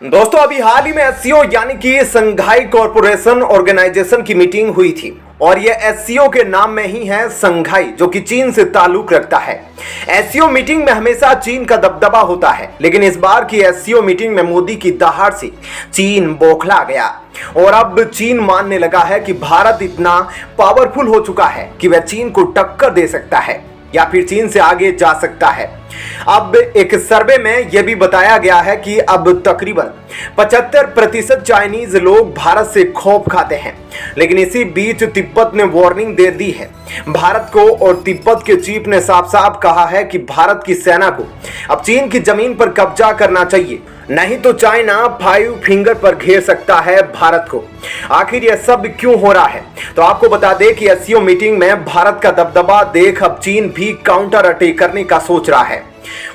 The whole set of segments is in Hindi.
दोस्तों अभी हाल ही में एससीओ यानी कि संघाई कॉरपोरेशन ऑर्गेनाइजेशन की मीटिंग हुई थी और ये एससीओ के नाम में ही है संघाई, जो कि चीन से ताल्लुक रखता है। एससीओ मीटिंग में हमेशा चीन का दबदबा होता है, लेकिन इस बार की एससीओ मीटिंग में मोदी की दहाड़ से चीन बौखला गया और अब चीन मानने लगा है कि भारत इतना पावरफुल हो चुका है कि वह चीन को टक्कर दे सकता है या फिर चीन से आगे जा सकता है। अब एक सर्वे में यह भी बताया गया है कि अब तकरीबन 75% चाइनीज लोग भारत से खौफ खाते हैं, लेकिन इसी बीच तिब्बत ने वार्निंग दे दी है भारत को और तिब्बत के चीफ ने साफ साफ कहा है कि भारत की सेना को अब चीन की जमीन पर कब्जा करना चाहिए, नहीं तो चाइना 5 फिंगर पर घेर सकता है भारत को। आखिर यह सब क्यों हो रहा है, तो आपको बता दें कि एससीओ मीटिंग में भारत का दबदबा देख अब चीन भी काउंटर अटैक करने का सोच रहा है।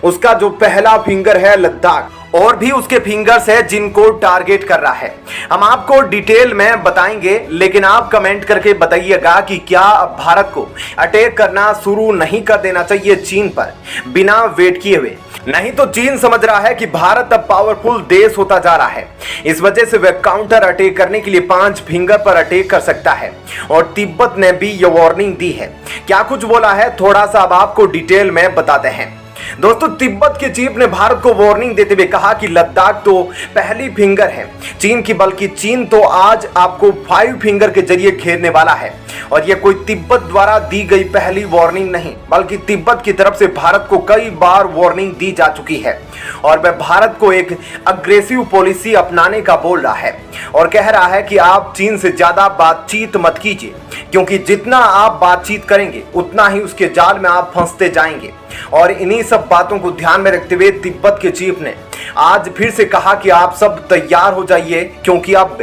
उसका जो पहला फिंगर है लद्दाख, और भी उसके फिंगर्स है जिनको टारगेट कर रहा है। हम आपको डिटेल में बताएंगे, लेकिन आप कमेंट करके बताइएगा कि क्या अब भारत को अटैक करना शुरू नहीं कर देना चाहिए चीन पर बिना वेट किए हुए। नहीं तो चीन समझ रहा है कि भारत अब पावरफुल देश होता जा रहा है, इस वजह से वह काउंटर अटैक करने के लिए 5 फिंगर पर अटैक कर सकता है और तिब्बत ने भी यह वार्निंग दी है। क्या कुछ बोला है थोड़ा सा अब आपको डिटेल में बताते हैं। दोस्तों तिब्बत के चीफ ने भारत को वार्निंग देते हुए कहा कि लद्दाख तो पहली फिंगर है चीन की, बल्कि चीन तो आज आपको 5 फिंगर के जरिए घेरने वाला है। और यह कोई तिब्बत द्वारा दी गई पहली वार्निंग नहीं, बल्कि तिब्बत की तरफ से भारत को कई बार वार्निंग दी जा चुकी है और वह भारत को एक अग्रेसिव पॉलिसी अपनाने का बोल रहा है और कह रहा है कि आप चीन से ज्यादा बातचीत मत कीजिए, क्योंकि जितना आप बातचीत करेंगे उतना ही उसके जाल में आप फंसते जाएंगे। और इन्हीं सब बातों को ध्यान में रखते हुए तिब्बत के चीफ ने आज फिर से कहा कि आप सब तैयार हो जाइए, क्योंकि अब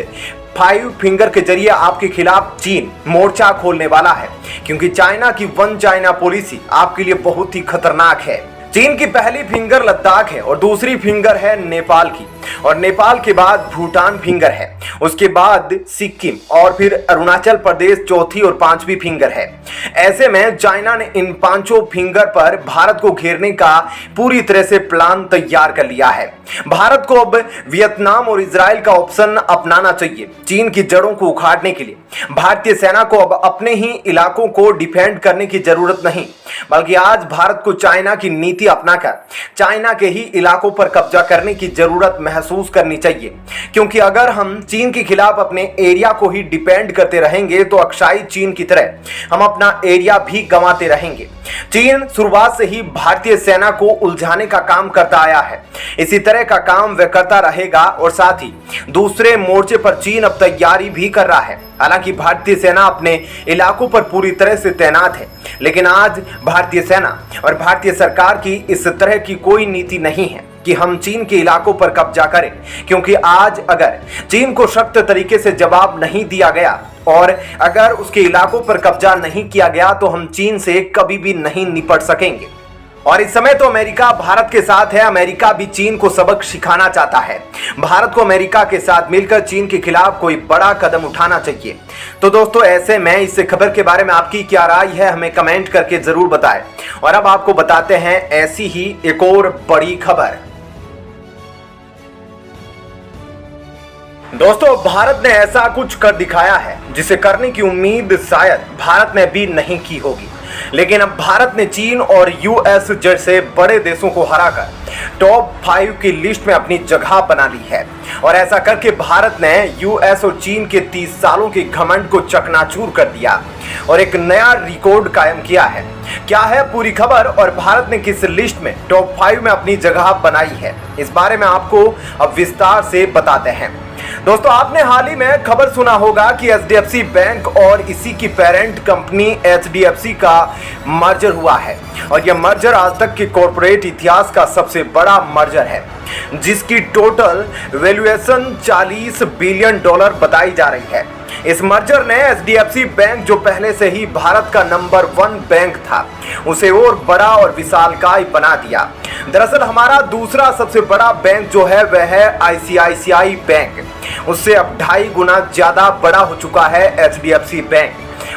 5 फिंगर के जरिए आपके खिलाफ चीन मोर्चा खोलने वाला है, क्योंकि चाइना की वन चाइना पॉलिसी आपके लिए बहुत ही खतरनाक है। चीन की पहली फिंगर लद्दाख है और दूसरी फिंगर है नेपाल की, और नेपाल के बाद भूटान फिंगर है, उसके बाद सिक्किम और फिर अरुणाचल प्रदेश चौथी और 5वीं फिंगर है। ऐसे में चाइना ने इन 5 फिंगर पर भारत को घेरने का पूरी तरह से प्लान तैयार कर लिया है। भारत को अब वियतनाम और इजराइल का ऑप्शन अपनाना चाहिए चीन की जड़ों को उखाड़ने के लिए। भारतीय सेना को अब अपने ही इलाकों को डिफेंड करने की जरूरत नहीं, बल्कि आज भारत को चाइना की नीति अपनाकर चाइना के ही इलाकों पर कब्जा करने की जरूरत महसूस करनी चाहिए, क्योंकि अगर हम चीन के खिलाफ अपने एरिया को ही डिपेंड करते रहेंगे तो अक्साई चीन की तरह हम अपना एरिया भी गंवाते रहेंगे। चीन शुरुआत से ही भारतीय सेना को उलझाने का काम करता आया है, इसी तरह का काम वह करता रहेगा और साथ ही दूसरे मोर्चे पर चीन अब तैयारी भी कर रहा है। हालांकि भारतीय सेना अपने इलाकों पर पूरी तरह से तैनात है, लेकिन आज भारतीय सेना और भारतीय सरकार की इस तरह की कोई नीति नहीं है कि हम चीन के इलाकों पर कब्जा करें, क्योंकि आज अगर चीन को सख्त तरीके से जवाब नहीं दिया गया और अगर उसके इलाकों पर कब्जा नहीं किया गया तो हम चीन से कभी भी नहीं निपट सकेंगे। और इस समय तो अमेरिका भारत के साथ है, अमेरिका भी चीन को सबक सिखाना चाहता है। भारत को अमेरिका के साथ मिलकर चीन के खिलाफ कोई बड़ा कदम उठाना चाहिए। तो दोस्तों ऐसे में इस खबर के बारे में आपकी क्या राय है हमें कमेंट करके जरूर बताएं। और अब आपको बताते हैं ऐसी ही एक और बड़ी खबर। दोस्तों भारत ने ऐसा कुछ कर दिखाया है जिसे करने की उम्मीद शायद भारत ने भी नहीं की होगी, लेकिन अब भारत ने चीन और यूएस जैसे बड़े देशों को हराकर टॉप 5 की लिस्ट में अपनी जगह बना ली है। और ऐसा करके भारत ने यूएस और चीन के 30 सालों के घमंड को चकनाचूर कर दिया और एक नया रिकॉर्ड कायम किया है। क्या है पूरी खबर और भारत ने किस लिस्ट में टॉप 5 में अपनी जगह बनाई है, इस बारे में आपको अब विस्तार से बताते हैं। दोस्तों आपने हाल ही में खबर सुना होगा कि एचडीएफसी बैंक और इसी की पेरेंट कंपनी एचडीएफसी का मर्जर हुआ है और यह मर्जर आज तक के कॉर्पोरेट इतिहास का सबसे बड़ा मर्जर है, जिसकी टोटल वैल्यूएशन $40 बिलियन बताई जा रही है। इस मर्जर ने एचडीएफसी बैंक जो पहले से ही भारत का नंबर 1 बैंक था उसे और बड़ा और विशालकाय बना दिया। दरअसल हमारा दूसरा सबसे बड़ा बैंक जो है वह है आईसीआईसीआई बैंक, उससे अब 2.5 गुना ज्यादा बड़ा हो चुका है एचडीएफसी बैंक।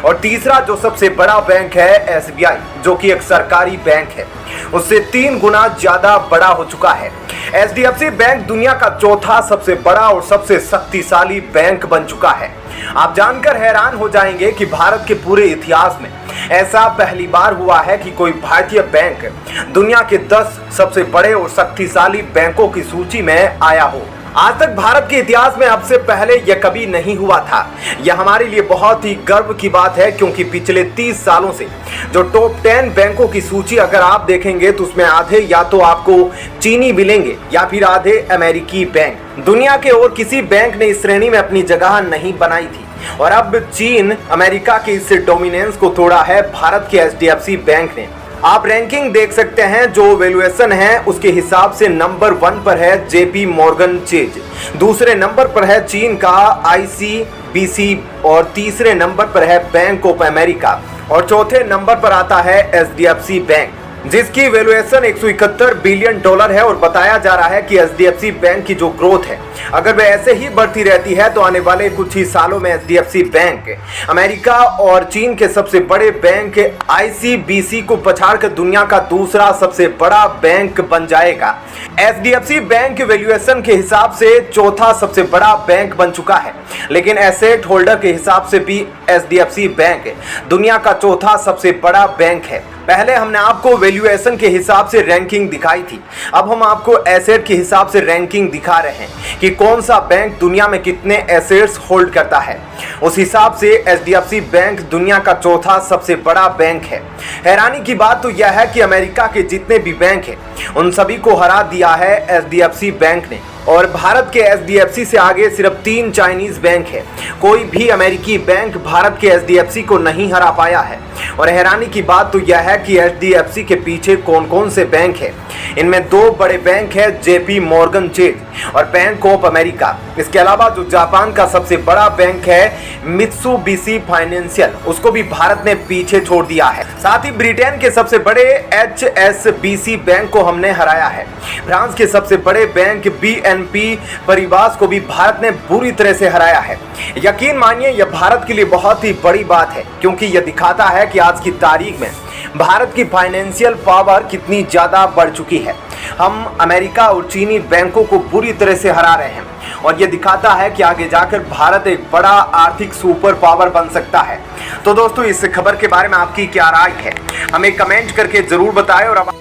और तीसरा जो सबसे बड़ा बैंक है SBI, जो कि एक सरकारी बैंक है, उससे 3 गुना ज्यादा बड़ा हो चुका है। HDFC बैंक दुनिया का चौथा सबसे बड़ा और सबसे शक्तिशाली बैंक बन चुका है। आप जानकर हैरान हो जाएंगे कि भारत के पूरे इतिहास में ऐसा पहली बार हुआ है कि कोई भारतीय बैंक दुनिया के 10 सबसे बड़े और शक्तिशाली बैंकों की सूची में आया हो। आज तक भारत के इतिहास में अब से पहले यह कभी नहीं हुआ था। यह हमारे लिए बहुत ही गर्व की बात है, क्योंकि पिछले 30 सालों से जो टॉप 10 बैंकों की सूची अगर आप देखेंगे तो उसमें आधे या तो आपको चीनी मिलेंगे या फिर आधे अमेरिकी बैंक। दुनिया के और किसी बैंक ने इस श्रेणी में अपनी जगह नहीं बनाई थी और अब चीन अमेरिका के इस डोमिनेंस को तोड़ा है भारत के HDFC बैंक ने। आप रैंकिंग देख सकते हैं, जो वैल्यूएशन है उसके हिसाब से नंबर 1 पर है JP Morgan Chase, दूसरे नंबर पर है चीन का ICBC और तीसरे नंबर पर है बैंक ऑफ अमेरिका और चौथे नंबर पर आता है HDFC बैंक, जिसकी वैल्यूएशन $171 बिलियन है। और बताया जा रहा है कि HDFC बैंक की जो ग्रोथ है अगर वह ऐसे ही बढ़ती रहती है तो आने वाले कुछ ही सालों में HDFC बैंक अमेरिका और चीन के सबसे बड़े बैंक ICBC को पछाड़कर दुनिया का दूसरा सबसे बड़ा बैंक बन जाएगा। HDFC बैंक वैल्यूएशन के हिसाब से चौथा सबसे बड़ा बैंक बन चुका है, लेकिन एसेट होल्डर के हिसाब से भी HDFC बैंक दुनिया का चौथा सबसे बड़ा बैंक है। पहले हमने आपको वैल्यूएशन के हिसाब से रैंकिंग दिखाई थी, अब हम आपको एसेट के हिसाब से रैंकिंग दिखा रहे हैं कि कौन सा बैंक दुनिया में कितने एसेट्स होल्ड करता है। उस हिसाब से HDFC बैंक दुनिया का चौथा सबसे बड़ा बैंक है। हैरानी की बात तो यह है कि अमेरिका के जितने भी बैंक हैं उन सभी को हरा दिया है HDFC बैंक ने, और भारत के HDFC से आगे सिर्फ 3 चाइनीज बैंक है। कोई भी अमेरिकी बैंक भारत के HDFC को नहीं हरा पाया है। और हैरानी की बात तो यह है कि HDFC के पीछे कौन कौन से बैंक है। इनमें 2 बड़े बैंक है, JP Morgan Chase और बैंक ऑफ अमेरिका। इसके अलावा जो जापान का सबसे बड़ा बैंक है मित्सुबिशी फाइनेंशियल, उसको भी भारत ने पीछे छोड़ दिया है। साथ ही ब्रिटेन के सबसे बड़े HSBC बैंक को हमने हराया है। फ्रांस के सबसे बड़े बैंक BNP परिवार को भी भारत ने बुरी तरह से हराया है। यकीन मानिए यह भारत के लिए बहुत ही बड़ी बात है, क्योंकि यह दिखाता है कि आज की तारीख में भारत की फाइनेंशियल पावर कितनी ज्यादा बढ़ चुकी है। हम अमेरिका और चीनी बैंकों को बुरी तरह से हरा रहे हैं और यह दिखाता है कि आगे जाकर भारत एक बड़ा आर्थिक सुपर पावर बन सकता है। तो दोस्तों, इस खबर के बारे में आपकी क्या राय है, हमें कमेंट करके जरूर बताएं। और अब